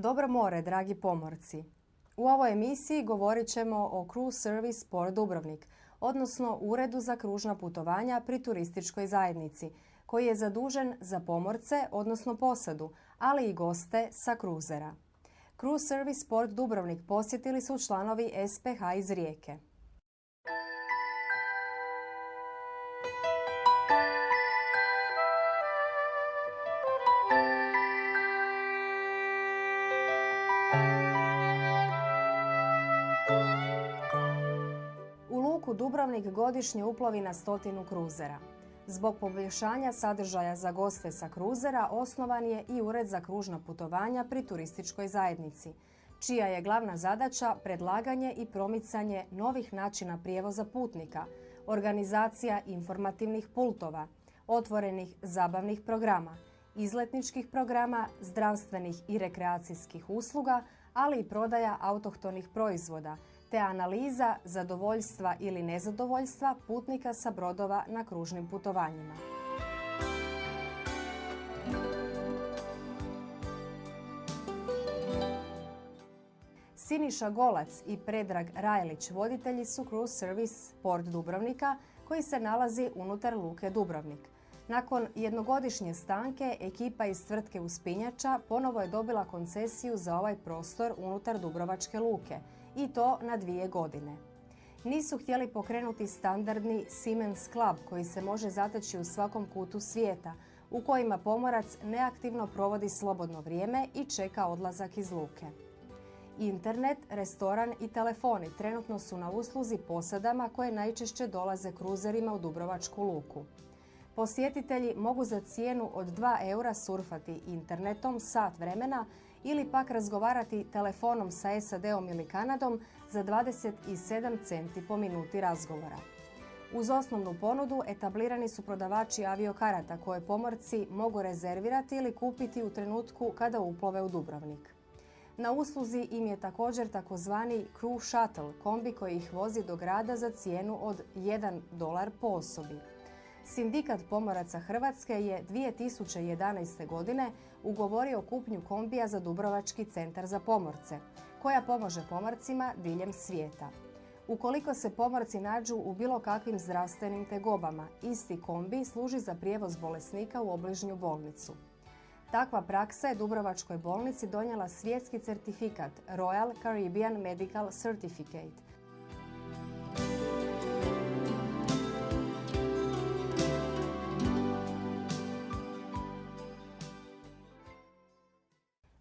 Dobro more, dragi pomorci! U ovoj emisiji govorit ćemo o Cruise Service Port Dubrovnik, odnosno Uredu za kružna putovanja pri turističkoj zajednici, koji je zadužen za pomorce, odnosno posadu, ali i goste sa kruzera. Cruise Service Port Dubrovnik posjetili su članovi SPH iz Rijeke. U luku Dubrovnik godišnje uplovi na 100 kruzera. Zbog poboljšanja sadržaja za goste sa kruzera osnovan je i Ured za kružna putovanja pri turističkoj zajednici, čija je glavna zadaća predlaganje i promicanje novih načina prijevoza putnika, organizacija informativnih pultova, otvorenih zabavnih programa, izletničkih programa, zdravstvenih i rekreacijskih usluga, ali i prodaja autohtonih proizvoda, te analiza zadovoljstva ili nezadovoljstva putnika sa brodova na kružnim putovanjima. Siniša Golac i Predrag Rajlić voditelji su Cruise Service Port Dubrovnika, koji se nalazi unutar luke Dubrovnik. Nakon jednogodišnje stanke, ekipa iz tvrtke Uspinjača ponovo je dobila koncesiju za ovaj prostor unutar Dubrovačke luke, i to na 2 godine. Nisu htjeli pokrenuti standardni Siemens Club koji se može zateći u svakom kutu svijeta, u kojima pomorac neaktivno provodi slobodno vrijeme i čeka odlazak iz luke. Internet, restoran i telefoni trenutno su na usluzi posadama koje najčešće dolaze kruzerima u Dubrovačku luku. Posjetitelji mogu za cijenu od 2 eura surfati internetom sat vremena ili pak razgovarati telefonom sa SAD-om ili Kanadom za 27 centi po minuti razgovora. Uz osnovnu ponudu etablirani su prodavači aviokarata koje pomorci mogu rezervirati ili kupiti u trenutku kada uplove u Dubrovnik. Na usluzi im je također takozvani Crew Shuttle, kombi koji ih vozi do grada za cijenu od $1 po osobi. Sindikat pomoraca Hrvatske je 2011. godine ugovorio kupnju kombija za Dubrovački centar za pomorce, koja pomaže pomorcima diljem svijeta. Ukoliko se pomorci nađu u bilo kakvim zdravstvenim tegobama, isti kombi služi za prijevoz bolesnika u obližnju bolnicu. Takva praksa je Dubrovačkoj bolnici donijela svjetski certifikat Royal Caribbean Medical Certificate.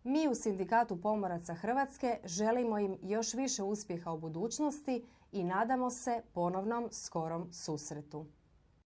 Mi u Sindikatu pomoraca Hrvatske želimo im još više uspjeha u budućnosti i nadamo se ponovnom skorom susretu.